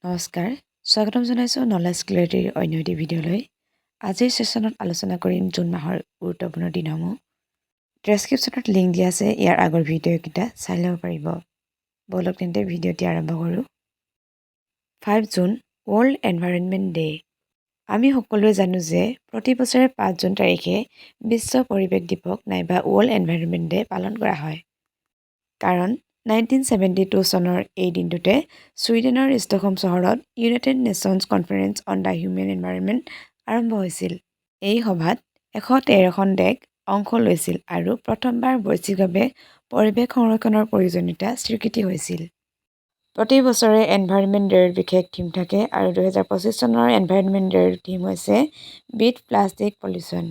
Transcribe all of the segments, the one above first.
নমস্কাৰ স্বাগতম জনাইছোঁ নলেজ ক্লেৰিটিৰ অন্য এটি ভিডিঅ'লৈ আজিৰ ছেশ্যনত আলোচনা কৰিম জুন মাহৰ গুৰুত্বপূৰ্ণ দিনসমূহ ডেছক্ৰিপশ্যনত লিংক দিয়া আছে ইয়াৰ আগৰ ভিডিঅ'কেইটা চাই ল'ব পাৰিব ব'লক তেন্তে ভিডিঅ'টি আৰম্ভ কৰোঁ 5 জুন ৱৰ্ল্ড এনভাইৰনমেণ্ট ডে আমি সকলোৱে জানো যে প্ৰতি বছৰে 5 জুন তাৰিখে বিশ্ব পৰিৱেশ দিৱস নাইবা ৱৰ্ল্ড এনভাইৰনমেণ্ট ডে পালন কৰা হয় কাৰণ 1972 চনৰ এই দিনটোতে ছুইডেনৰ ষ্টকহোম চহৰত United nations conference on the human environment আৰম্ভ হৈছিল। এই সভাত 113খন দেশ অংশ লৈছিল আৰু প্ৰথমবাৰ বৈশ্বিকভাৱে পৰিৱেশ সংৰক্ষণৰ প্ৰয়োজনীয়তা স্বীকৃতি হৈছিল। প্ৰতি বছৰে এনভাইৰনমেণ্ট ডেৰ বিশেষ থিম থাকে আৰু 2025 চনৰ এনভাইৰনমেণ্ট ডেৰ থিম হৈছে beat plastic pollution.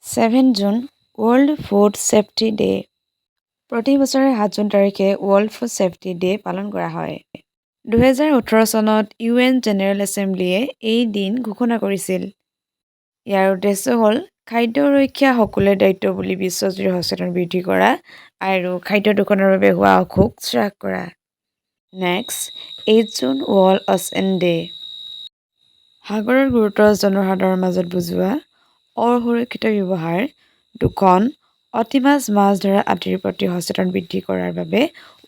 7 June world food safety day প্ৰতি বছৰে 7 জুন তাৰিখে ৱৰ্ল্ড ফুড ছেফটি ডে পালন কৰা হয়। 2018 চনত UN জেনেৰেল এছেম্বলিয়ে এই দিন ঘোষণা কৰিছিল। ইয়াৰ উদ্দেশ্য হ'ল খাদ্য সুৰক্ষা সকলোৰে দায়িত্ব বুলি বিশ্বজুৰি সচেতন বৃদ্ধি কৰা আৰু খাদ্য দূষণৰ বাবে হোৱা অসুখ হ্ৰাস কৰা। Next 8 June world ocean day সাগৰৰ গুৰুত্ব জনসাধাৰণৰ মাজত বুজোৱা অসুৰক্ষিত ব্যৱহাৰ দূষণ অতিমাছ মাছ ধৰা আদিৰ প্ৰতি সচেতন বৃদ্ধি কৰাৰ বাবে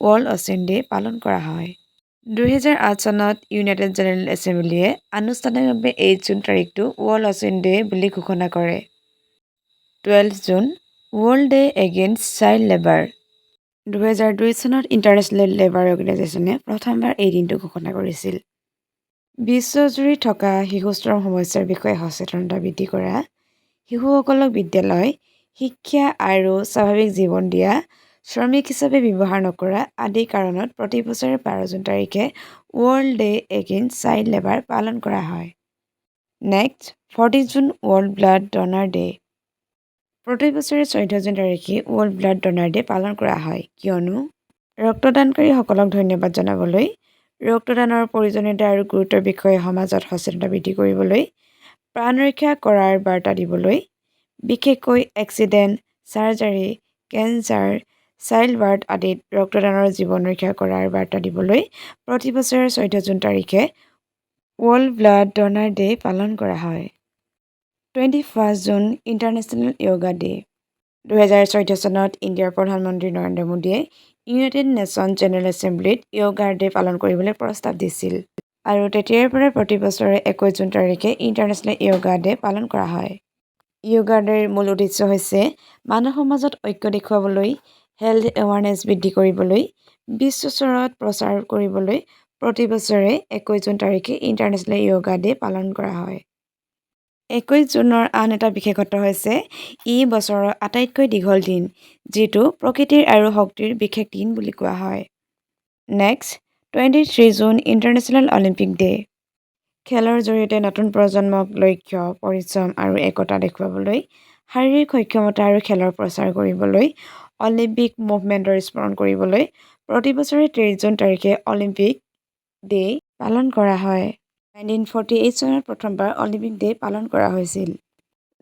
ৱৰ্ল্ড অ'চেন ডে পালন কৰা হয়। 2008 চনত ইউনাইটেড জেনেৰেল এছেম্বলিয়ে আনুষ্ঠানিকভাৱে 8 জুন তাৰিখটো ৱৰ্ল্ড অ'চেন ডে বুলি ঘোষণা কৰে। 12 June world day against child labour 2002 চনত ইণ্টাৰনেশ্যনেল লেবাৰ অৰ্গেনাইজেশ্যনে প্ৰথমবাৰ এই দিনটো ঘোষণা কৰিছিল। বিশ্বজুৰি থকা শিশুশ্ৰম সমস্যাৰ বিষয়ে সচেতনতা বৃদ্ধি কৰা শিশুসকলক বিদ্যালয় শিক্ষা আৰু স্বাভাৱিক জীৱন দিয়া শ্ৰমিক হিচাপে ব্যৱহাৰ নকৰা আদি কাৰণত প্ৰতি বছৰে 12 জুন তাৰিখে world day against child labour পালন কৰা হয়। Next 14 June world blood donor day প্ৰতি বছৰে 14 জুন তাৰিখে ৱৰ্ল্ড ব্লাড ডনাৰ ডে পালন কৰা হয় কিয়নো ৰক্তদানকাৰীসকলক ধন্যবাদ জনাবলৈ ৰক্তদানৰ প্ৰয়োজনীয়তা আৰু গুৰুত্বৰ বিষয়ে সমাজত সচেতনতা বৃদ্ধি কৰিবলৈ প্ৰাণ ৰক্ষা কৰাৰ বাৰ্তা দিবলৈ বিশেষকৈ accident surgery cancer child birth আদিত ৰক্তদানৰ জীৱন ৰক্ষা কৰাৰ বাৰ্তা দিবলৈ প্ৰতি বছৰে 14 জুন তাৰিখে ৱৰ্ল্ড ব্লাড ডনাৰ ডে পালন কৰা হয়। 21 জুন ইণ্টাৰনেশ্যনেল য়োগা ডে 2014 চনত ইণ্ডিয়াৰ প্ৰধানমন্ত্ৰী নৰেন্দ্ৰ মোদীয়ে ইউনাইটেড নেশ্যনছ জেনেৰেল এছেম্বলিত য়োগাৰ ডে পালন কৰিবলৈ প্ৰস্তাৱ দিছিল আৰু তেতিয়াৰ পৰা প্ৰতি বছৰে 21 জুন তাৰিখে ইণ্টাৰনেশ্যনেল য়োগা ডে পালন কৰা হয়। য়োগা ডেৰ মূল উদ্দেশ্য হৈছে মানৱ সমাজত ঐক্য দেখুৱাবলৈ হেল্থ এৱাৰনেছ বৃদ্ধি কৰিবলৈ বিশ্ব স্তৰত প্ৰচাৰ কৰিবলৈ প্ৰতি বছৰে 21 জুন তাৰিখে ইণ্টাৰনেশ্যনেল য়োগা ডে পালন কৰা হয়। 21 জুনৰ আন এটা বিশেষত্ব হৈছে ই বছৰৰ আটাইতকৈ দীঘল দিন যিটো প্ৰকৃতিৰ আৰু শক্তিৰ বিশেষ দিন বুলি কোৱা হয়। Next 23 June international Olympic day খেলৰ জৰিয়তে নতুন প্ৰজন্মক লক্ষ্য পৰিশ্ৰম আৰু একতা দেখুৱাবলৈ শাৰীৰিক সক্ষমতা আৰু খেলৰ প্ৰচাৰ কৰিবলৈ অলিম্পিক মুভমেণ্টৰ স্মৰণ কৰিবলৈ প্ৰতি বছৰে 23 জুন তাৰিখে অলিম্পিক ডে পালন কৰা হয়। 1948 চনত প্ৰথমবাৰ অলিম্পিক ডে পালন কৰা হৈছিল।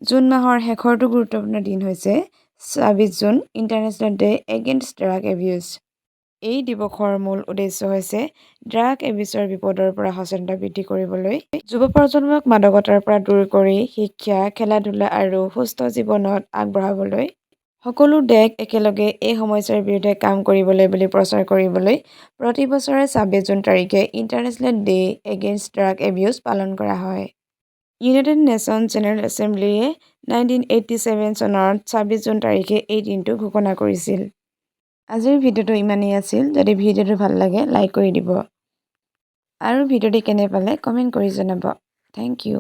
জুন মাহৰ শেষৰটো গুৰুত্বপূৰ্ণ দিন হৈছে 26 June international day against drug abuse এই দিৱসৰ মূল উদ্দেশ্য হৈছে ড্ৰাগ এবিউজৰ বিপদৰ পৰা সচেতনতা বৃদ্ধি কৰিবলৈ যুৱ প্ৰজন্মক মাদকতাৰ পৰা দূৰ কৰি শিক্ষা খেলা-ধূলা আৰু সুস্থ জীৱনত আগবঢ়াবলৈ সকলো দেশ একেলগে এই সমস্যাৰ বিৰুদ্ধে কাম কৰিবলৈ বুলি প্ৰচাৰ কৰিবলৈ প্ৰতি বছৰে 26 জুন তাৰিখে international day against drug abuse পালন কৰা হয়। ইউনাইটেড নেশ্যনছ জেনেৰেল এছেম্বলিয়ে 1987 চনত 26 জুন তাৰিখে এই দিনটো ঘোষণা কৰিছিল। আজিৰ ভিডিঅ'টো ইমানেই আছিল। যদি ভিডিঅ'টো ভাল লাগে লাইক কৰি দিব আৰু ভিডিঅ'টি কেনে পালে কমেণ্ট কৰি জনাব। Thank U.